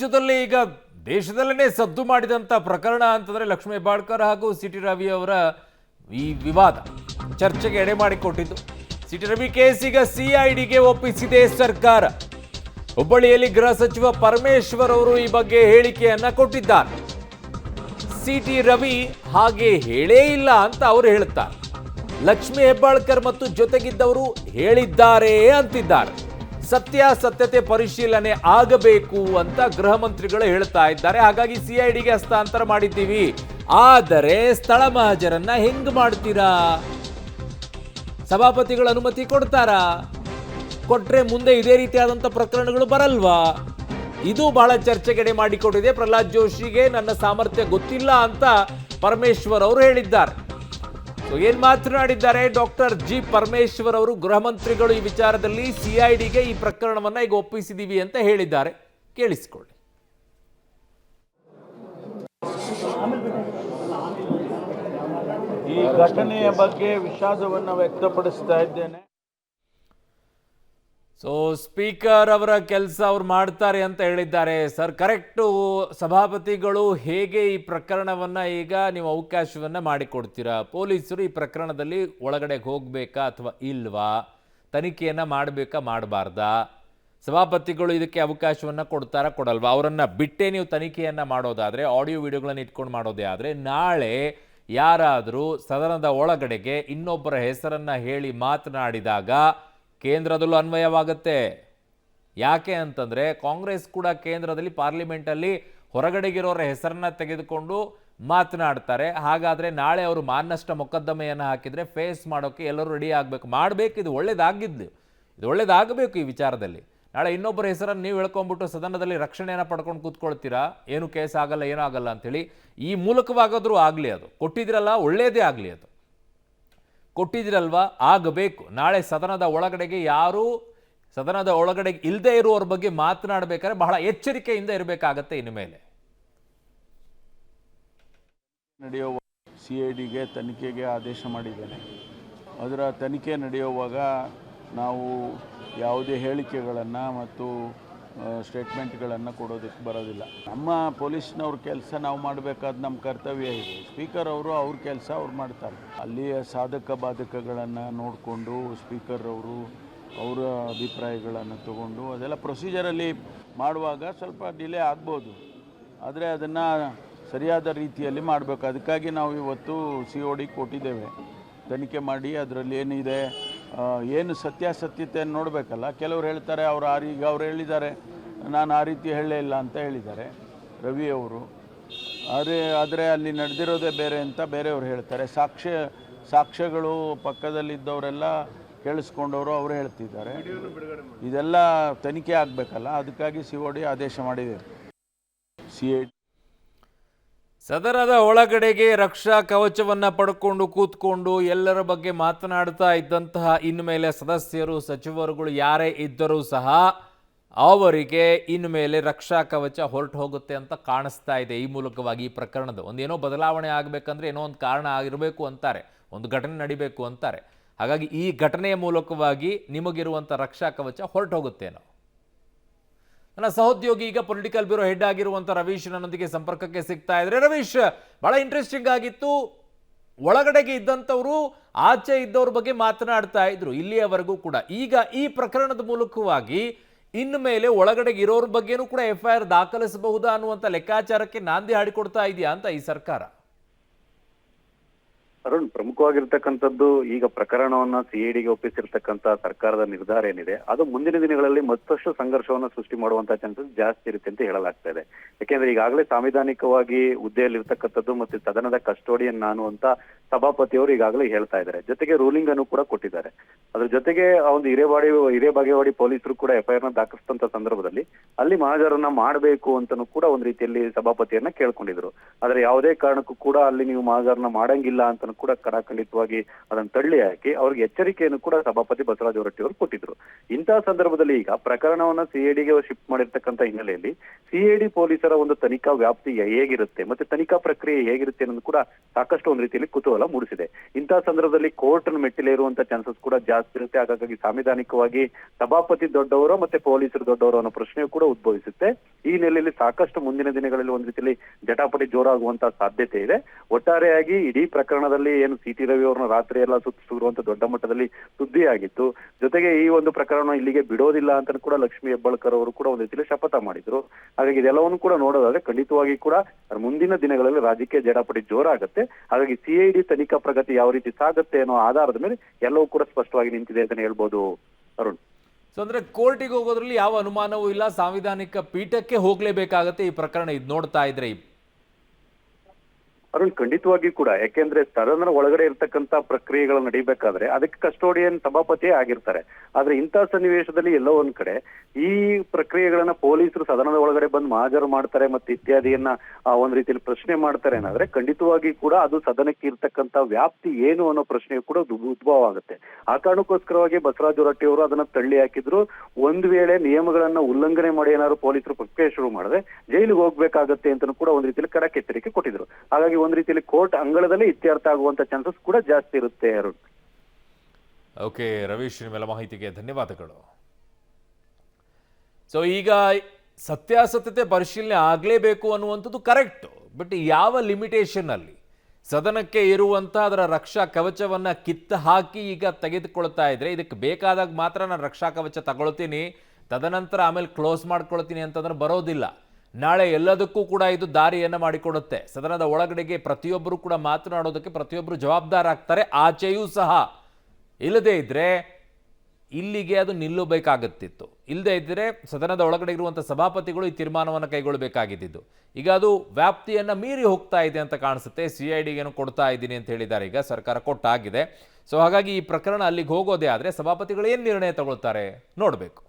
ರಾಜ್ಯದಲ್ಲಿ ಈಗ ದೇಶದಲ್ಲೇ ಸದ್ದು ಮಾಡಿದಂಥ ಪ್ರಕರಣ ಅಂತಂದ್ರೆ ಲಕ್ಷ್ಮೀ ಹೆಬ್ಬಾಳ್ಕರ್ ಹಾಗೂ ಸಿಟಿ ರವಿ ಅವರ ಈ ವಿವಾದ ಚರ್ಚೆಗೆ ಎಡೆ ಮಾಡಿಕೊಟ್ಟಿದ್ದು. ಸಿಟಿ ರವಿ ಕೇಸ್ ಈಗ ಸಿಐಡಿಗೆ ಒಪ್ಪಿಸಿದೆ ಸರ್ಕಾರ. ಹುಬ್ಬಳ್ಳಿಯಲ್ಲಿ ಗೃಹ ಸಚಿವ ಪರಮೇಶ್ವರ್ ಅವರು ಈ ಬಗ್ಗೆ ಹೇಳಿಕೆಯನ್ನ ಕೊಟ್ಟಿದ್ದಾರೆ. ಸಿಟಿ ರವಿ ಹಾಗೆ ಹೇಳೇ ಇಲ್ಲ ಅಂತ ಅವರು ಹೇಳುತ್ತಾರೆ. ಲಕ್ಷ್ಮೀ ಹೆಬ್ಬಾಳ್ಕರ್ ಮತ್ತು ಜೊತೆಗಿದ್ದವರು ಹೇಳಿದ್ದಾರೆ ಅಂತಿದ್ದಾರೆ. ಸತ್ಯಾಸತ್ಯತೆ ಪರಿಶೀಲನೆ ಆಗಬೇಕು ಅಂತ ಗೃಹ ಮಂತ್ರಿಗಳು ಹೇಳ್ತಾ ಇದ್ದಾರೆ. ಹಾಗಾಗಿ ಸಿಐಡಿಗೆ ಹಸ್ತಾಂತರ ಮಾಡಿದ್ದೀವಿ. ಆದರೆ ಸ್ಥಳ ಮಹಜರನ್ನ ಹೆಂಗ್ ಮಾಡ್ತೀರಾ? ಸಭಾಪತಿಗಳು ಅನುಮತಿ ಕೊಡ್ತಾರಾ? ಕೊಟ್ರೆ ಮುಂದೆ ಇದೇ ರೀತಿಯಾದಂಥ ಪ್ರಕರಣಗಳು ಬರಲ್ವಾ? ಇದು ಬಹಳ ಚರ್ಚೆಗೆಡೆ ಮಾಡಿಕೊಟ್ಟಿದೆ. ಪ್ರಹ್ಲಾದ್ ಜೋಶಿಗೆ ನನ್ನ ಸಾಮರ್ಥ್ಯ ಗೊತ್ತಿಲ್ಲ ಅಂತ ಪರಮೇಶ್ವರ್ ಅವರು ಹೇಳಿದ್ದಾರೆ. ಏನ್ ಮಾತನಾಡಿದ್ದಾರೆ ಡಾಕ್ಟರ್ ಜಿ ಪರಮೇಶ್ವರ್ ಅವರು? ಗೃಹ ಮಂತ್ರಿಗಳು ಈ ವಿಚಾರದಲ್ಲಿ ಸಿಐಡಿಗೆ ಈ ಪ್ರಕರಣವನ್ನ ಈಗ ಒಪ್ಪಿಸಿದೀವಿ ಅಂತ ಹೇಳಿದ್ದಾರೆ. ಕೇಳಿಸಿಕೊಳ್ಳಿ. ಈ ಘಟನೆಯ ಬಗ್ಗೆ ವಿಷಾದವನ್ನು ವ್ಯಕ್ತಪಡಿಸ್ತಾ ಇದ್ದೇನೆ. ಸೊ ಸ್ಪೀಕರ್ ಅವರ ಕೆಲಸ ಅವ್ರು ಮಾಡ್ತಾರೆ ಅಂತ ಹೇಳಿದ್ದಾರೆ. Sir, correct. ಸಭಾಪತಿಗಳು ಹೇಗೆ ಈ ಪ್ರಕರಣವನ್ನ ಈಗ ನೀವು ಅವಕಾಶವನ್ನ ಮಾಡಿಕೊಡ್ತೀರಾ? ಪೊಲೀಸರು ಈ ಪ್ರಕರಣದಲ್ಲಿ ಒಳಗಡೆ ಹೋಗ್ಬೇಕಾ ಅಥವಾ ಇಲ್ವಾ? ತನಿಖೆಯನ್ನ ಮಾಡಬೇಕಾ ಮಾಡಬಾರ್ದಾ? ಸಭಾಪತಿಗಳು ಇದಕ್ಕೆ ಅವಕಾಶವನ್ನ ಕೊಡ್ತಾರಾ ಕೊಡಲ್ವಾ? ಅವರನ್ನ ಬಿಟ್ಟೇ ನೀವು ತನಿಖೆಯನ್ನ ಮಾಡೋದಾದ್ರೆ, ಆಡಿಯೋ ವಿಡಿಯೋಗಳನ್ನ ಇಟ್ಕೊಂಡು ಮಾಡೋದೇ ಆದರೆ, ನಾಳೆ ಯಾರಾದರೂ ಸದನದ ಒಳಗಡೆಗೆ ಇನ್ನೊಬ್ಬರ ಹೆಸರನ್ನ ಹೇಳಿ ಮಾತನಾಡಿದಾಗ ಕೇಂದ್ರದಲ್ಲೂ ಅನ್ವಯವಾಗುತ್ತೆ. ಯಾಕೆ ಅಂತಂದರೆ ಕಾಂಗ್ರೆಸ್ ಕೂಡ ಕೇಂದ್ರದಲ್ಲಿ ಪಾರ್ಲಿಮೆಂಟಲ್ಲಿ ಹೊರಗಡೆಗಿರೋರ ಹೆಸರನ್ನ ತೆಗೆದುಕೊಂಡು ಮಾತನಾಡ್ತಾರೆ. ಹಾಗಾದರೆ ನಾಳೆ ಅವರು ಮಾನನಷ್ಟ ಮೊಕದ್ದಮೆಯನ್ನು ಹಾಕಿದರೆ ಫೇಸ್ ಮಾಡೋಕ್ಕೆ ಎಲ್ಲರೂ ರೆಡಿ ಆಗಬೇಕು. ಮಾಡಬೇಕು. ಇದು ಒಳ್ಳೇದಾಗಬೇಕು ಈ ವಿಚಾರದಲ್ಲಿ. ನಾಳೆ ಇನ್ನೊಬ್ಬರ ಹೆಸರನ್ನು ನೀವು ಹೇಳ್ಕೊಂಡ್ಬಿಟ್ಟು ಸದನದಲ್ಲಿ ರಕ್ಷಣೆಯನ್ನು ಪಡ್ಕೊಂಡು ಕೂತ್ಕೊಳ್ತೀರಾ, ಏನು ಕೇಸ್ ಆಗಲ್ಲ ಏನೂ ಆಗಲ್ಲ ಅಂಥೇಳಿ. ಈ ಮೂಲಕವಾಗಾದರೂ ಆಗಲಿ, ಅದು ಕೊಟ್ಟಿದ್ರಲ್ಲ, ಒಳ್ಳೆಯದೇ ಆಗಲಿ. ಅದು ಕೊಟ್ಟಿದ್ರಲ್ವಾ, ಆಗಬೇಕು. ನಾಳೆ ಸದನದ ಒಳಗಡೆಗೆ ಯಾರು ಸದನದ ಒಳಗಡೆ ಇಲ್ಲದೆ ಇರುವವ್ರ ಬಗ್ಗೆ ಮಾತನಾಡಬೇಕಾದ್ರೆ ಬಹಳ ಎಚ್ಚರಿಕೆಯಿಂದ ಇರಬೇಕಾಗತ್ತೆ. ಇನ್ನು ಮೇಲೆ ನಡೆಯುವ ಸಿಐಡಿಗೆ ತನಿಖೆಗೆ ಆದೇಶ ಮಾಡಿದ್ದೇನೆ. ಅದರ ತನಿಖೆ ನಡೆಯುವಾಗ ನಾವು ಯಾವುದೇ ಹೇಳಿಕೆಗಳನ್ನು ಮತ್ತು ಸ್ಟೇಟ್ಮೆಂಟ್ಗಳನ್ನು ಕೊಡೋದಕ್ಕೆ ಬರೋದಿಲ್ಲ. ನಮ್ಮ ಪೊಲೀಸ್ನವ್ರ ಕೆಲಸ ನಾವು ಮಾಡಬೇಕಾದ ನಮ್ಮ ಕರ್ತವ್ಯ ಇದೆ. ಸ್ಪೀಕರ್ ಅವರು ಅವ್ರ ಕೆಲಸ ಅವ್ರು ಮಾಡ್ತಾರೆ. ಅಲ್ಲಿಯ ಸಾಧಕ ಬಾಧಕಗಳನ್ನು ನೋಡಿಕೊಂಡು ಸ್ಪೀಕರ್ ಅವರು ಅವರ ಅಭಿಪ್ರಾಯಗಳನ್ನು ತಗೊಂಡು ಅದೆಲ್ಲ ಪ್ರೊಸೀಜರಲ್ಲಿ ಮಾಡುವಾಗ ಸ್ವಲ್ಪ ಡಿಲೇ ಆಗ್ಬೋದು. ಆದರೆ ಅದನ್ನು ಸರಿಯಾದ ರೀತಿಯಲ್ಲಿ ಮಾಡಬೇಕು. ಅದಕ್ಕಾಗಿ ನಾವು ಇವತ್ತು COD ಕೊಟ್ಟಿದ್ದೇವೆ. ತನಿಖೆ ಮಾಡಿ ಅದರಲ್ಲಿ ಏನಿದೆ, ಏನು ಸತ್ಯಾಸತ್ಯತೆಯನ್ನು ನೋಡಬೇಕಲ್ಲ. ಕೆಲವರು ಹೇಳ್ತಾರೆ ಈಗ ಅವ್ರು ಹೇಳಿದ್ದಾರೆ, ನಾನು ಆ ರೀತಿ ಹೇಳಲೇ ಇಲ್ಲ ಅಂತ ಹೇಳಿದ್ದಾರೆ ರವಿ ಅವರು. ಆದರೆ ಅಲ್ಲಿ ನಡೆದಿರೋದೇ ಬೇರೆ ಅಂತ ಬೇರೆಯವರು ಹೇಳ್ತಾರೆ. ಸಾಕ್ಷ್ಯಗಳು ಪಕ್ಕದಲ್ಲಿದ್ದವರೆಲ್ಲ ಕೇಳಿಸ್ಕೊಂಡವರು ಅವರು ಹೇಳ್ತಿದ್ದಾರೆ. ಇದೆಲ್ಲ ತನಿಖೆ ಆಗಬೇಕಲ್ಲ, ಅದಕ್ಕಾಗಿ COD ಆದೇಶ ಮಾಡಿದೆ. CID ಸದನದ ಒಳಗಡೆಗೆ ರಕ್ಷಾ ಕವಚವನ್ನು ಪಡ್ಕೊಂಡು ಕೂತ್ಕೊಂಡು ಎಲ್ಲರ ಬಗ್ಗೆ ಮಾತನಾಡ್ತಾ ಇದ್ದಂತಹ ಇನ್ಮೇಲೆ ಸದಸ್ಯರು, ಸಚಿವರುಗಳು ಯಾರೇ ಇದ್ದರೂ ಸಹ ಅವರಿಗೆ ಇನ್ಮೇಲೆ ರಕ್ಷಾ ಕವಚ ಹೊರಟು ಹೋಗುತ್ತೆ ಅಂತ ಕಾಣಿಸ್ತಾ ಇದೆ. ಈ ಮೂಲಕವಾಗಿ ಈ ಪ್ರಕರಣದ ಒಂದೇನೋ ಬದಲಾವಣೆ ಆಗಬೇಕಂದ್ರೆ ಏನೋ ಒಂದು ಕಾರಣ ಆಗಿರಬೇಕು ಅಂತಾರೆ, ಒಂದು ಘಟನೆ ನಡಿಬೇಕು ಅಂತಾರೆ. ಹಾಗಾಗಿ ಈ ಘಟನೆಯ ಮೂಲಕವಾಗಿ ನಿಮಗಿರುವಂಥ ರಕ್ಷಾ ಕವಚ ಹೊರಟು ಹೋಗುತ್ತೇನೋ. ನನ್ನ ಸಹೋದ್ಯೋಗಿ ಈಗ ಪೊಲಿಟಿಕಲ್ ಬ್ಯೂರೋ ಹೆಡ್ ಆಗಿರುವಂಥ ರವೀಶ್ ನನ್ನೊಂದಿಗೆ ಸಂಪರ್ಕಕ್ಕೆ ಸಿಗ್ತಾ ಇದ್ರೆ. ರವೀಶ್, ಬಹಳ ಇಂಟ್ರೆಸ್ಟಿಂಗ್ ಆಗಿತ್ತು. ಒಳಗಡೆಗೆ ಇದ್ದಂಥವರು ಆಚೆ ಇದ್ದವ್ರ ಬಗ್ಗೆ ಮಾತನಾಡ್ತಾ ಇದ್ರು ಇಲ್ಲಿಯವರೆಗೂ ಕೂಡ. ಈಗ ಈ ಪ್ರಕರಣದ ಮೂಲಕವಾಗಿ ಇನ್ನು ಮೇಲೆ ಒಳಗಡೆಗೆ ಇರೋರ ಬಗ್ಗೆನೂ ಕೂಡ FIR ದಾಖಲಿಸಬಹುದಾ ಅನ್ನುವಂಥ ಲೆಕ್ಕಾಚಾರಕ್ಕೆ ನಾಂದಿ ಹಾಡಿಕೊಡ್ತಾ ಇದೆಯಾ ಅಂತ ಈ ಸರ್ಕಾರ? ಅರುಣ್, ಪ್ರಮುಖವಾಗಿರ್ತಕ್ಕಂಥದ್ದು ಈಗ ಪ್ರಕರಣವನ್ನ CIDಗೆ ಒಪ್ಪಿಸಿರ್ತಕ್ಕಂಥ ಸರ್ಕಾರದ ನಿರ್ಧಾರ ಏನಿದೆ, ಅದು ಮುಂದಿನ ದಿನಗಳಲ್ಲಿ ಮತ್ತಷ್ಟು ಸಂಘರ್ಷವನ್ನ ಸೃಷ್ಟಿ ಮಾಡುವಂತಹ ಚಾನ್ಸಸ್ ಜಾಸ್ತಿ ಇರುತ್ತೆ ಅಂತ ಹೇಳಲಾಗ್ತಾ ಇದೆ. ಯಾಕೆಂದ್ರೆ ಈಗಾಗಲೇ ಸಾಂವಿಧಾನಿಕವಾಗಿ ಹುದ್ದೆಯಲ್ಲಿರ್ತಕ್ಕಂಥದ್ದು ಮತ್ತೆ ಸದನದ ಕಸ್ಟೋಡಿಯನ್ ನಾನು ಅಂತ ಸಭಾಪತಿಯವರು ಈಗಾಗಲೇ ಹೇಳ್ತಾ ಇದ್ದಾರೆ. ಜೊತೆಗೆ ರೂಲಿಂಗ್ ಅನ್ನು ಕೂಡ ಕೊಟ್ಟಿದ್ದಾರೆ. ಅದ್ರ ಜೊತೆಗೆ ಒಂದು ಹಿರೇಬಾಗೇವಾಡಿ ಪೊಲೀಸರು ಕೂಡ FIR ನ ದಾಖಲಿಸಿದಂತ ಸಂದರ್ಭದಲ್ಲಿ ಅಲ್ಲಿ ಮಹಾಜರನ್ನ ಮಾಡಬೇಕು ಅಂತನೂ ಕೂಡ ಒಂದ್ ರೀತಿಯಲ್ಲಿ ಸಭಾಪತಿಯನ್ನ ಕೇಳ್ಕೊಂಡಿದ್ರು. ಆದ್ರೆ ಯಾವುದೇ ಕಾರಣಕ್ಕೂ ಕೂಡ ಅಲ್ಲಿ ನೀವು ಮಹಾಜರನ್ನ ಮಾಡಂಗಿಲ್ಲ ಅಂತ ಅನ್ನೋದನ್ನು ಕೂಡ ಕಡಾಖಂಡಿತವಾಗಿ ಅದನ್ನು ತಳ್ಳಿ ಹಾಕಿ ಅವ್ರಿಗೆ ಎಚ್ಚರಿಕೆಯನ್ನು ಕೂಡ ಸಭಾಪತಿ ಬಸವರಾಜ ಹೊರಟ್ಟಿ ಅವರು ಕೊಟ್ಟಿದ್ರು. ಇಂತಹ ಸಂದರ್ಭದಲ್ಲಿ ಈಗ ಪ್ರಕರಣವನ್ನ ಸಿಐಡಿಗೆ ಶಿಫ್ಟ್ ಮಾಡಿರ್ತಕ್ಕಂಥ ಹಿನ್ನೆಲೆಯಲ್ಲಿ ಸಿಐಡಿ ಪೊಲೀಸರ ಒಂದು ತನಿಖಾ ವ್ಯಾಪ್ತಿ ಹೇಗಿರುತ್ತೆ ಮತ್ತೆ ತನಿಖಾ ಪ್ರಕ್ರಿಯೆ ಹೇಗಿರುತ್ತೆ ಅನ್ನೋದು ಕೂಡ ಸಾಕಷ್ಟು ಒಂದು ರೀತಿಯಲ್ಲಿ ಕುತೂಹಲ ಮೂಡಿಸಿದೆ. ಇಂತಹ ಸಂದರ್ಭದಲ್ಲಿ ಕೋರ್ಟ್ ಮೆಟ್ಟಿಲೇರುವಂತ ಚಾನ್ಸಸ್ ಕೂಡ ಜಾಸ್ತಿ ಇರುತ್ತೆ. ಹಾಗಾಗಿ ಸಾಂವಿಧಾನಿಕವಾಗಿ ಸಭಾಪತಿ ದೊಡ್ಡವರು ಮತ್ತೆ ಪೊಲೀಸರು ದೊಡ್ಡವರು ಅನ್ನೋ ಪ್ರಶ್ನೆಯೂ ಕೂಡ ಉದ್ಭವಿಸುತ್ತೆ. ಈ ನೆಲೆಯಲ್ಲಿ ಸಾಕಷ್ಟು ಮುಂದಿನ ದಿನಗಳಲ್ಲಿ ಒಂದು ರೀತಿಯಲ್ಲಿ ಜಟಾಪಟಿ ಜೋರಾಗುವಂತಹ ಸಾಧ್ಯತೆ ಇದೆ. ಒಟ್ಟಾರೆಯಾಗಿ ಇಡೀ ಪ್ರಕರಣದಲ್ಲಿ ಏನು ಸಿ.ಟಿ. ರವಿ ಅವರನ್ನ ರಾತ್ರಿ ಎಲ್ಲ ಸುತ್ತಿರುವಂತ ದೊಡ್ಡ ಮಟ್ಟದಲ್ಲಿ ಸುದ್ದಿ ಆಗಿತ್ತು. ಜೊತೆಗೆ ಈ ಒಂದು ಪ್ರಕರಣ ಇಲ್ಲಿಗೆ ಬಿಡೋದಿಲ್ಲ ಅಂತ ಕೂಡ ಲಕ್ಷ್ಮೀ ಹೆಬ್ಬಾಳ್ಕರ್ ಅವರು ಕೂಡ ಒಂದು ರೀತಿಯಲ್ಲಿ ಶಪಥ ಮಾಡಿದ್ರು. ಹಾಗಾಗಿ ಇದೆಲ್ಲವನ್ನು ಕೂಡ ನೋಡೋದಾದ್ರೆ ಖಂಡಿತವಾಗಿ ಕೂಡ ಮುಂದಿನ ದಿನಗಳಲ್ಲಿ ರಾಜಕೀಯ ಜಟಾಪಟಿ ಜೋರಾಗುತ್ತೆ. ಹಾಗಾಗಿ ಸಿಐಡಿ ತನಿಖಾ ಪ್ರಗತಿ ಯಾವ ರೀತಿ ಸಾಗುತ್ತೆ ಅನ್ನೋ ಆಧಾರದ ಮೇಲೆ ಎಲ್ಲವೂ ಕೂಡ ಸ್ಪಷ್ಟವಾಗಿ ನಿಂತಿದೆ ಅಂತ ಹೇಳ್ಬೋದು ಅರುಣ್. ಸೊ ಅಂದ್ರೆ ಕೋರ್ಟಿಗೆ ಹೋಗೋದ್ರಲ್ಲಿ ಯಾವ ಅನುಮಾನವೂ ಇಲ್ಲ, ಸಾಂವಿಧಾನಿಕ ಪೀಠಕ್ಕೆ ಹೋಗ್ಲೇಬೇಕಾಗತ್ತೆ ಈ ಪ್ರಕರಣ ಇದು ನೋಡ್ತಾ ಇದ್ರೆ. ಅರುಣ್ ಖಂಡಿತವಾಗಿ ಕೂಡ, ಯಾಕೆಂದ್ರೆ ಸದನದ ಒಳಗಡೆ ಇರ್ತಕ್ಕಂಥ ಪ್ರಕ್ರಿಯೆಗಳು ನಡೀಬೇಕಾದ್ರೆ ಅದಕ್ಕೆ ಕಸ್ಟೋಡಿಯನ್ ಸಭಾಪತಿಯೇ ಆಗಿರ್ತಾರೆ. ಆದ್ರೆ ಇಂತಹ ಸನ್ನಿವೇಶದಲ್ಲಿ ಎಲ್ಲೋ ಒಂದ್ ಕಡೆ ಈ ಪ್ರಕ್ರಿಯೆಗಳನ್ನ ಪೊಲೀಸರು ಸದನದ ಒಳಗಡೆ ಬಂದು ಹಾಜರು ಮಾಡ್ತಾರೆ ಮತ್ತೆ ಇತ್ಯಾದಿಯನ್ನ ಒಂದ್ ರೀತಿಯಲ್ಲಿ ಪ್ರಶ್ನೆ ಮಾಡ್ತಾರೆ ಏನಾದ್ರೆ ಖಂಡಿತವಾಗಿ ಕೂಡ ಅದು ಸದನಕ್ಕೆ ಇರ್ತಕ್ಕಂಥ ವ್ಯಾಪ್ತಿ ಏನು ಅನ್ನೋ ಪ್ರಶ್ನೆಯು ಕೂಡ ಉದ್ಭವ ಆಗುತ್ತೆ. ಆ ಕಾರಣಕ್ಕೋಸ್ಕರವಾಗಿ ಬಸವರಾಜ ಹೊರಟ್ಟಿ ಅವರು ಅದನ್ನ ತಳ್ಳಿ ಹಾಕಿದ್ರು. ಒಂದ್ ವೇಳೆ ನಿಯಮಗಳನ್ನ ಉಲ್ಲಂಘನೆ ಮಾಡಿ ಏನಾದ್ರು ಪೊಲೀಸರು ಪ್ರಕ್ರಿಯೆ ಶುರು ಮಾಡಿದ್ರೆ ಜೈಲಿಗೆ ಹೋಗ್ಬೇಕಾಗತ್ತೆ ಅಂತ ಕೂಡ ಒಂದ್ ರೀತಿಯಲ್ಲಿ ಖಡಕ್ ಎಚ್ಚರಿಕೆ ಕೊಟ್ಟಿದ್ರು. ಹಾಗಾಗಿ ಒಂದ್ ರೀತಿಯಲ್ಲಿ ಕೋರ್ಟ್ ಅಂಗಳದಲ್ಲೇ ಇತ್ಯರ್ಥ ಆಗುವಂತ ಚಾನ್ಸಸ್ ಕೂಡ ಜಾಸ್ತಿ ಇರುತ್ತೆ ಅರುಣ್. ಓಕೆ ರವೀಶ್, ನಿಮ್ಮೆಲ್ಲ ಮಾಹಿತಿಗೆ ಧನ್ಯವಾದಗಳು. ಸೊ ಈಗ ಸತ್ಯಾಸತ್ಯತೆ ಪರಿಶೀಲನೆ ಆಗಲೇಬೇಕು ಅನ್ನುವಂಥದ್ದು ಕರೆಕ್ಟು, ಬಟ್ ಯಾವ ಲಿಮಿಟೇಷನ್ ಅಲ್ಲಿ ಸದನಕ್ಕೆ ಇರುವಂಥ ಅದರ ರಕ್ಷಾ ಕವಚವನ್ನ ಕಿತ್ತು ಹಾಕಿ ಈಗ ತೆಗೆದುಕೊಳ್ತಾ ಇದ್ರೆ, ಇದಕ್ಕೆ ಬೇಕಾದಾಗ ಮಾತ್ರ ನಾನು ರಕ್ಷಾ ಕವಚ ತಗೊಳ್ತೀನಿ, ತದನಂತರ ಆಮೇಲೆ ಕ್ಲೋಸ್ ಮಾಡ್ಕೊಳ್ತೀನಿ ಅಂತಂದ್ರೆ ಬರೋದಿಲ್ಲ. ನಾಳೆ ಎಲ್ಲದಕ್ಕೂ ಕೂಡ ಇದು ದಾರಿಯನ್ನು ಮಾಡಿಕೊಡುತ್ತೆ. ಸದನದ ಒಳಗಡೆಗೆ ಪ್ರತಿಯೊಬ್ಬರು ಕೂಡ ಮಾತನಾಡೋದಕ್ಕೆ ಪ್ರತಿಯೊಬ್ಬರು ಜವಾಬ್ದಾರ ಆಗ್ತಾರೆ, ಆಚೆಯೂ ಸಹ. ಇಲ್ಲದೇ ಇದ್ರೆ ಇಲ್ಲಿಗೆ ಅದು ನಿಲ್ಲಬೇಕಾಗುತ್ತಿತ್ತು. ಇಲ್ಲದೇ ಇದ್ದರೆ ಸದನದ ಒಳಗಡೆ ಇರುವಂಥ ಸಭಾಪತಿಗಳು ಈ ತೀರ್ಮಾನವನ್ನು ಕೈಗೊಳ್ಳಬೇಕಾಗಿದ್ದು. ಈಗ ಅದು ವ್ಯಾಪ್ತಿಯನ್ನು ಮೀರಿ ಹೋಗ್ತಾ ಇದೆ ಅಂತ ಕಾಣಿಸುತ್ತೆ. CIDಗೇನು ಕೊಡ್ತಾ ಇದ್ದೀನಿ ಅಂತ ಹೇಳಿದ್ದಾರೆ, ಈಗ ಸರ್ಕಾರ ಕೊಟ್ಟಾಗಿದೆ. ಸೊ ಹಾಗಾಗಿ ಈ ಪ್ರಕರಣ ಅಲ್ಲಿಗೆ ಹೋಗೋದೇ ಆದರೆ ಸಭಾಪತಿಗಳು ಏನು ನಿರ್ಣಯ ತಗೊಳ್ತಾರೆ ನೋಡಬೇಕು.